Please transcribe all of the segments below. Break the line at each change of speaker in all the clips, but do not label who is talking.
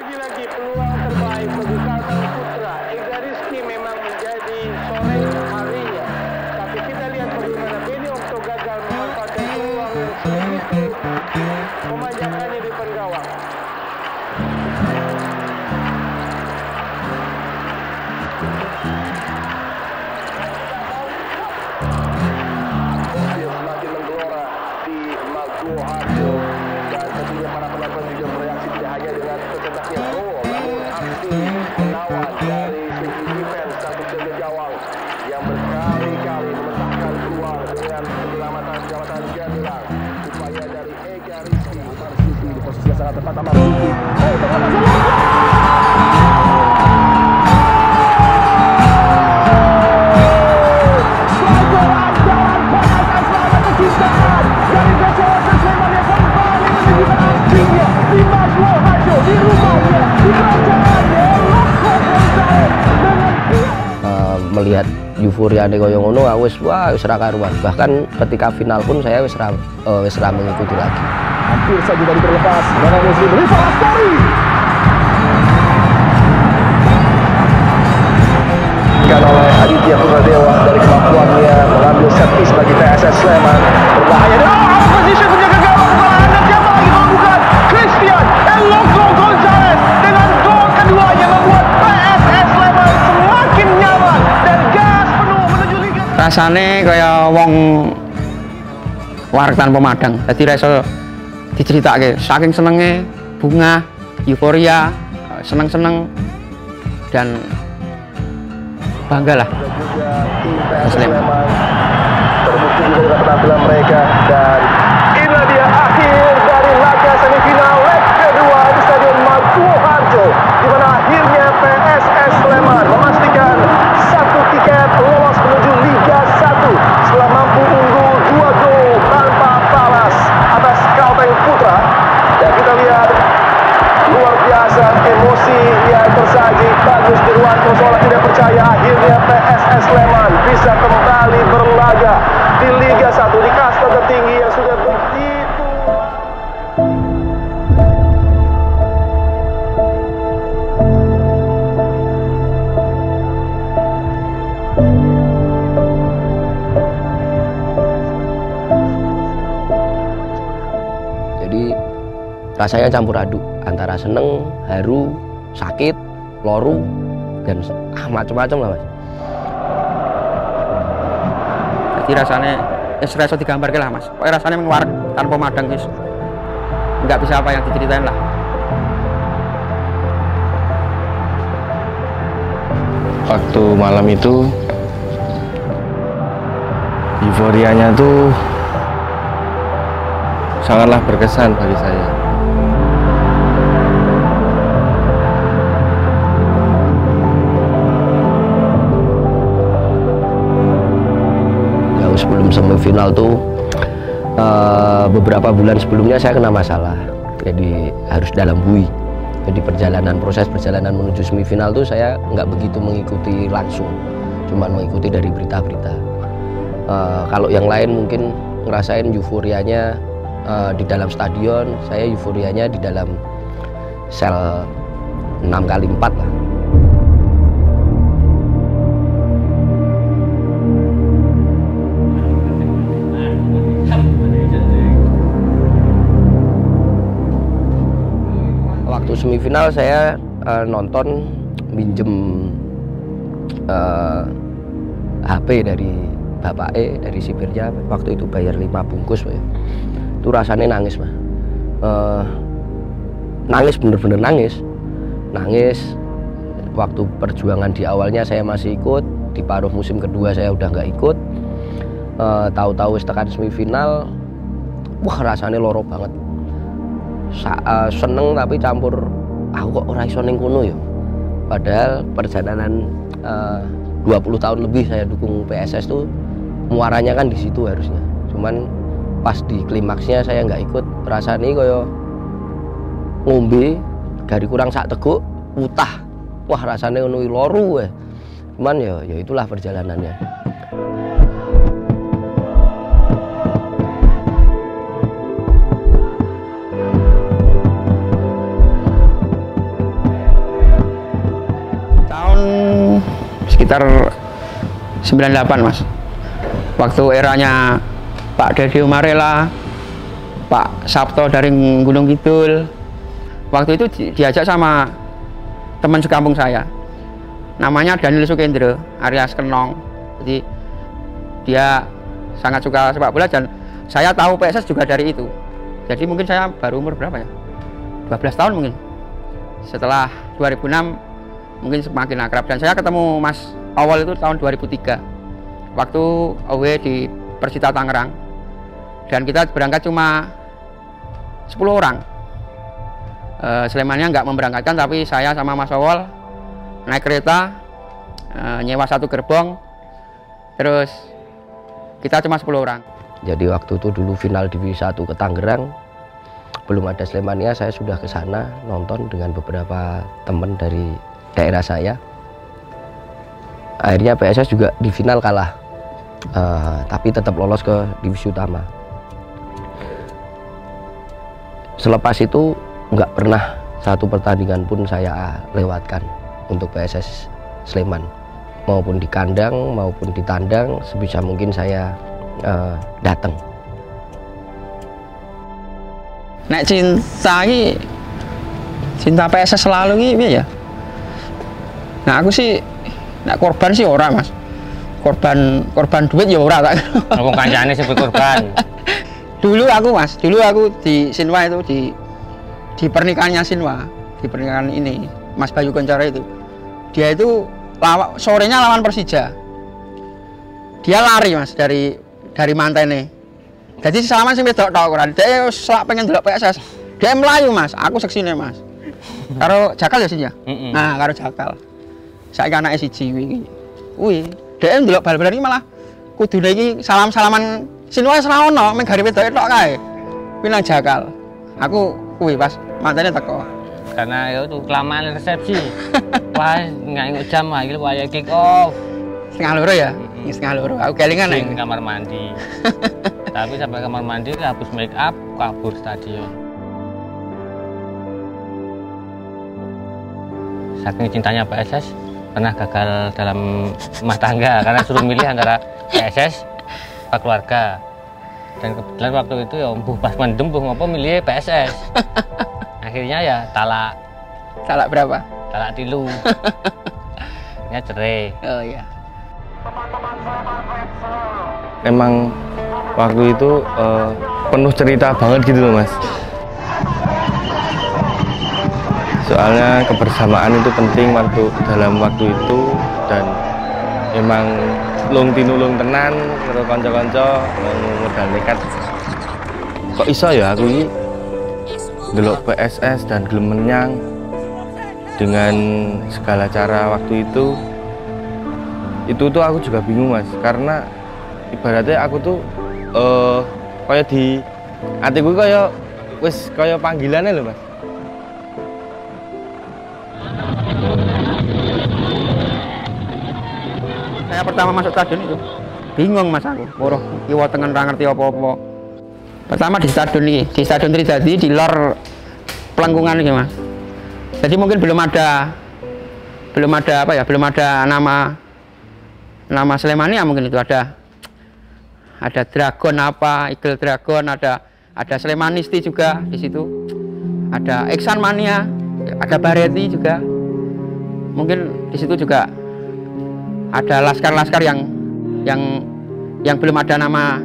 Lagi-lagi peluang terbaik bagi Kalteng Putra. Ega Rizky memang menjadi sore harinya. Tapi kita lihat bagaimana Benny Okto gagal memanfaatkan peluang yang sebegitu memanjakannya di depan gawang. Dia semakin menggelora di Maguwo Harjo. Dan tentunya para penonton juga bereaksi tidak hanya dengan tercetaknya gol, namun aksi menawan dari segi defense satu jaga gawang yang berkali-kali memecahkan peluang dengan penyelamatan gemilang. Upaya dari Ega Rizky. Marzuki di posisi yang sangat tepat. Marzuki. Tengah masalah.
Melihat euforia nih koyo ngono aku wis ra karuan. Bahkan ketika final pun saya wis ra mengikuti lagi.
Hampir saja dari terlepas. Mana Muslim Rifa Lastari. Kan oleh Aditya Putradewa dari kemampuannya mengambil set piece bagi PSS Sleman. Berbahaya. Position penjaga gawang perlahan siapa lagi kalau bukan Christian Eloko Gonzalez dengan gol keduanya membuat PSS Sleman semakin nyaman dan gas penuh menuju Liga.
Rasane kaya wong wareg tanpa madang. Dadi reso diceritake saking senenge bunga, euforia, seneng-seneng dan bangga lah.
Sleman terbukti juga dengan penampilan mereka dan inilah dia akhir dari laga semifinal leg kedua di Stadion Maguwo Harjo, di mana akhirnya PSS Sleman memastikan satu tiket lolos menuju Liga 1 setelah mampu unggul 2 gol tanpa balas atas Kalteng Putra. Dan kita lihat luar biasa emosi yang tersaji. Bagus Dirwanto seolah tidak percaya akhirnya PSS Sleman bisa kembali berlaga di Liga 1 di kasta tertinggi yang sudah begitu.
Jadi rasanya campur aduk antara seneng, haru, sakit, loru, dan macam-macam lah mas.
Jadi rasanya reso digambarkan lah mas. Pokoknya rasanya mengeluarkan tanpa madang guys. Nggak bisa apa yang diceritain lah.
Waktu malam itu euforianya tuh sangatlah berkesan bagi saya.
Sebelum semifinal tuh beberapa bulan sebelumnya saya kena masalah, jadi harus dalam bui. Jadi proses perjalanan menuju semifinal tuh saya nggak begitu mengikuti langsung, cuman mengikuti dari berita-berita. Kalau yang lain mungkin ngerasain euforianya di dalam stadion, saya euforianya di dalam sel 6x4 lah. Waktu semifinal saya nonton minjem HP dari Bapak dari sipirnya, waktu itu bayar 5 bungkus ya. Itu rasanya nangis mah, nangis bener-bener nangis. Waktu perjuangan di awalnya saya masih ikut, di paruh musim kedua saya udah nggak ikut. Tahu-tahu tekan semifinal, wah rasanya loro banget. Seneng tapi campur aku kok ora iso ning kono ya. Padahal perjalanan 20 tahun lebih saya dukung PSS tuh muaranya kan di situ harusnya. Cuman pas di klimaksnya saya nggak ikut, rasanya koyo ngombe dari kurang sak teguk utah. Wah rasanya ngono loru ya. Cuman ya itulah perjalanannya.
sekitar 98 Mas. Waktu eranya Pak Dedi Umarela, Pak Sabto dari Gunung Kidul. Waktu itu diajak sama teman sekampung saya. Namanya Daniel Sukendro, alias Kenong. Jadi dia sangat suka sepak bola dan saya tahu PSS juga dari itu. Jadi mungkin saya baru umur berapa ya? 12 tahun mungkin. Setelah 2006 mungkin semakin akrab dan saya ketemu Mas awal itu tahun 2003. Waktu away di Persita Tangerang. Dan kita berangkat cuma 10 orang. Slemannya nggak memberangkatkan, tapi saya sama Mas Awal naik kereta, nyewa satu gerbong, terus kita cuma 10 orang.
Jadi waktu itu dulu final Divisi 1 ke Tangerang, belum ada Slemania, saya sudah ke sana nonton dengan beberapa teman dari daerah saya. Akhirnya PSS juga di final kalah, tapi tetap lolos ke divisi utama. Selepas itu nggak pernah satu pertandingan pun saya lewatkan untuk PSS Sleman, maupun di kandang maupun di tandang, sebisa mungkin saya datang.
Nek cinta PSS selalu gitu ya. Nah aku sih, nek korban sih ora Mas. Korban duit ya ora tak.
Wong kancane sing korban.
Dulu aku di Sinwa itu di pernikahannya Sinwa, di pernikahan ini Mas Bayu Koncoro itu. Dia itu sorenya lawan Persija. Dia lari Mas dari mantene. Jadi selama sing wedok tok ora. Dia selak pengen delok PSS. Dia melayu Mas, aku seksine Mas. Karo Jakal ya sih ya. Nah, karo Jakal. Saiki anake siji iki. Kuwi, dia ndelok bal-balan iki malah kudune iki salam-salaman Sinwa wis ra ono, mung gare wedok tok kae. Kuwi nang Jakal. Aku kuwi pas mantene teko.
Karena itu kelamaan resepsi. Wah, nggak jam lagi waya kick off.
Setengah loro ya? Setengah loro. Aku kelingan
di kamar mandi. Tapi sampai kamar mandi habis make up, kabur stadion. Saking cintanya PSS, pernah gagal dalam rumah tangga karena suruh milih antara PSS apa keluarga. Dan kebetulan waktu itu ya pas mendem ngopo milih PSS. Akhirnya ya talak
berapa?
Talak tilu. Ya cerai.
Oh iya.
Emang waktu itu penuh cerita banget gitu loh Mas. Soalnya kebersamaan itu penting dalam waktu itu, dan emang lung tinulung tenan karo kanca-kanca modal nekat. Kok iso ya aku ini delok PSS dan gelem menyang dengan segala cara waktu itu tuh aku juga bingung Mas, karena ibaratnya aku tuh kayak di hatiku kayak wis kayak panggilannya loh Mas.
Saya pertama masuk stadion itu bingung Mas aku, woroh kiwa tengen ra ngerti apa-apa. Pertama di stadion Tridadi di lor pelengkungan iki Mas. Jadi mungkin belum ada nama Slemania, mungkin itu ada Dragon apa, Eagle Dragon, ada Slemanisti juga di situ. Ada Exan Mania, ada Bareti juga. Mungkin di situ juga ada laskar-laskar yang belum ada nama,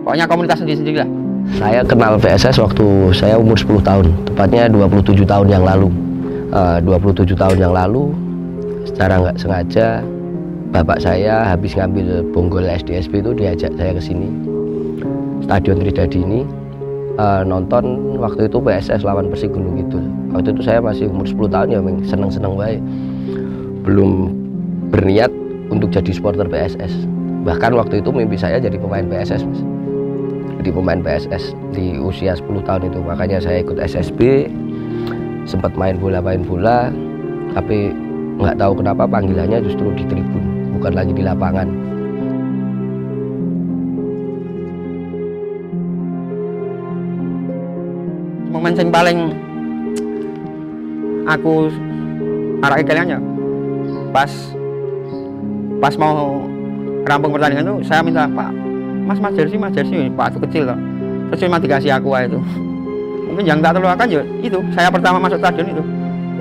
pokoknya komunitas sendiri-sendiri lah.
Saya kenal PSS waktu saya umur 10 tahun, tepatnya 27 tahun yang lalu. 27 tahun yang lalu, secara nggak sengaja, bapak saya habis ngambil bonggol SDSP itu diajak saya ke sini, Stadion Tridadi ini, nonton waktu itu PSS lawan Persik Gunung Kidul. Waktu itu saya masih umur 10 tahun ya, seneng-seneng baik. Belum berniat untuk jadi supporter PSS. Bahkan waktu itu mimpi saya jadi pemain PSS, Mas. Jadi pemain PSS di usia 10 tahun itu. Makanya saya ikut SSB, sempat main bola, tapi nggak tahu kenapa panggilannya justru di tribun, bukan lagi di lapangan.
Momen yang paling aku arah kalian ya pas Pas mau rampung pertandingan itu saya minta, Pak, mas jersey Pak itu kecil loh. Terus cuma dikasih aku itu. Mungkin yang tak terlupakan ya itu saya pertama masuk stadion itu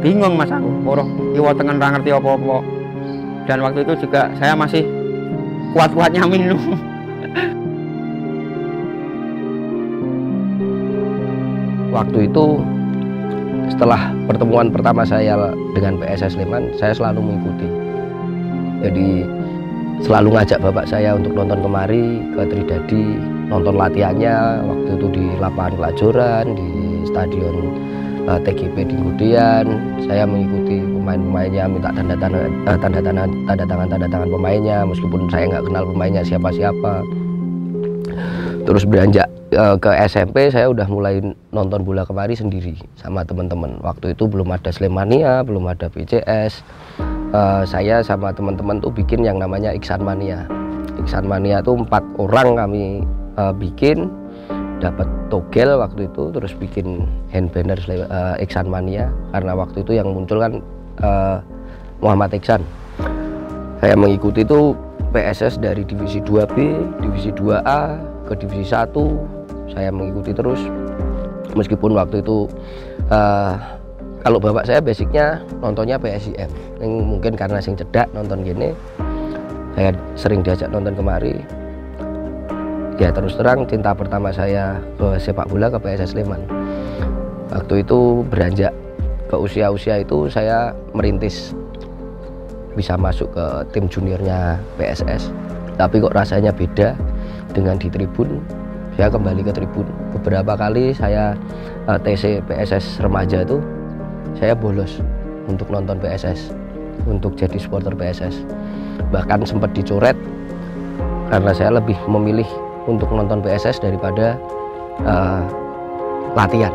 bingung mas aku, poroh iwo tengen ra ngerti apa-apa. Dan waktu itu juga saya masih kuat-kuatnya minum.
Waktu itu setelah pertemuan pertama saya dengan PSS Sleman, saya selalu mengikuti. Jadi selalu ngajak bapak saya untuk nonton kemari ke Tridadi, nonton latihannya waktu itu di lapangan Kelajoran, di stadion TGP di Gudean. Saya mengikuti pemain-pemainnya, minta tanda tangan pemainnya, meskipun saya nggak kenal pemainnya siapa-siapa. Terus beranjak ke SMP, saya udah mulai nonton bola kemari sendiri sama teman-teman. Waktu itu belum ada Slemania, belum ada PCS. Saya sama teman-teman tuh bikin yang namanya Iksan Mania. Iksan Mania tuh 4 orang kami bikin, dapat togel waktu itu, terus bikin hand banner Iksan Mania, karena waktu itu yang muncul kan Muhammad Iksan. Saya mengikuti itu PSS dari divisi 2B, divisi 2A ke divisi 1. Saya mengikuti terus, meskipun waktu itu kalau bapak saya basicnya nontonnya PSIM, mungkin karena sing cedak nonton gini, saya sering diajak nonton kemari. Ya terus terang cinta pertama saya ke sepak bola ke PSS Sleman. Waktu itu beranjak ke usia-usia itu saya merintis bisa masuk ke tim juniornya PSS, tapi kok rasanya beda dengan di tribun. Saya kembali ke tribun. Beberapa kali saya TC PSS remaja itu saya bolos untuk nonton PSS, untuk jadi supporter PSS. Bahkan sempat dicoret karena saya lebih memilih untuk nonton PSS daripada latihan.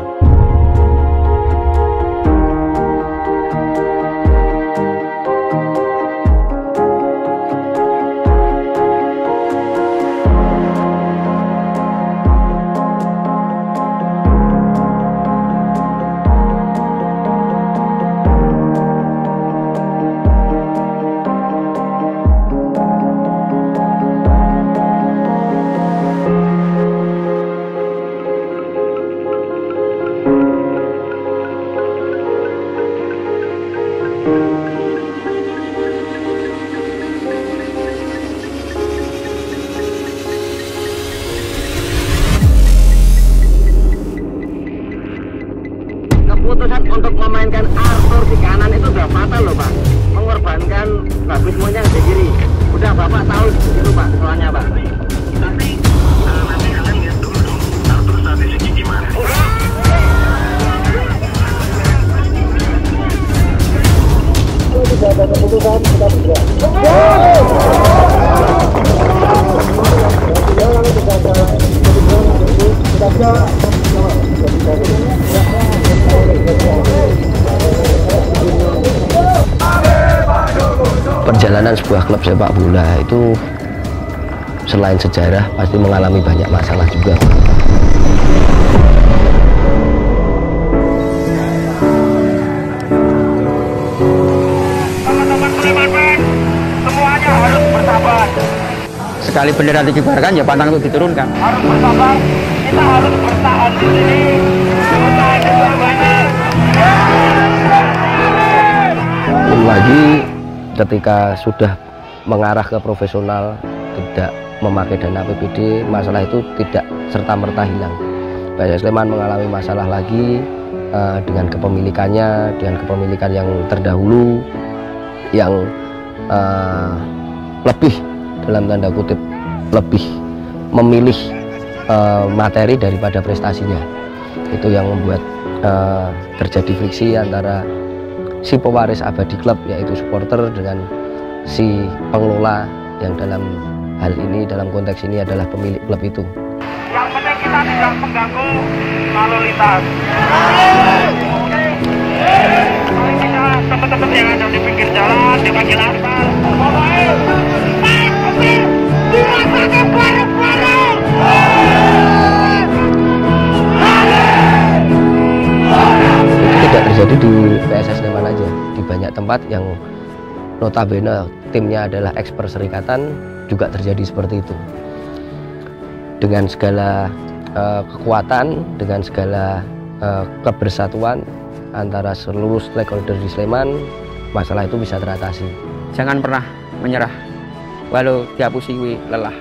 Keputusan untuk memainkan Arthur di kanan itu udah fatal loh Pak, mengorbankan Bagus Monya di kiri. Udah Bapak tahu itu Pak soalnya Pak. Tapi nanti kalian lihat dulu dong Arthur statistiknya gimana. Tidak ada keputusan, kita tidak.
Perjalanan sebuah klub sepak bola itu selain sejarah pasti mengalami banyak masalah juga.
Teman-teman Sleman, semuanya harus bersabar.
Sekali bendera dikibarkan ya pantang itu diturunkan.
Harus bersabar, kita harus bertahan di sini. Bertahan di Surabaya.
Belum lagi ketika sudah mengarah ke profesional, tidak memakai dana APBD, masalah itu tidak serta-merta hilang. PSS Sleman mengalami masalah lagi dengan kepemilikannya, dengan kepemilikan yang terdahulu, yang lebih dalam tanda kutip lebih memilih materi daripada prestasinya. Itu yang membuat terjadi friksi antara si pewaris abadi klub yaitu supporter dengan si pengelola yang dalam hal ini, dalam konteks ini adalah pemilik klub itu.
Yang penting kita tidak mengganggu lalu lintas. Kita teman-teman yang ada di pinggir jalan, di pinggir aspal,
itu tidak terjadi di PSS Sleman aja, di banyak tempat yang notabene timnya adalah ex Perserikatan, juga terjadi seperti itu. Dengan segala kekuatan, dengan segala kebersatuan antara seluruh stakeholder di Sleman, masalah itu bisa teratasi.
Jangan pernah menyerah, walau dihapusi lelah.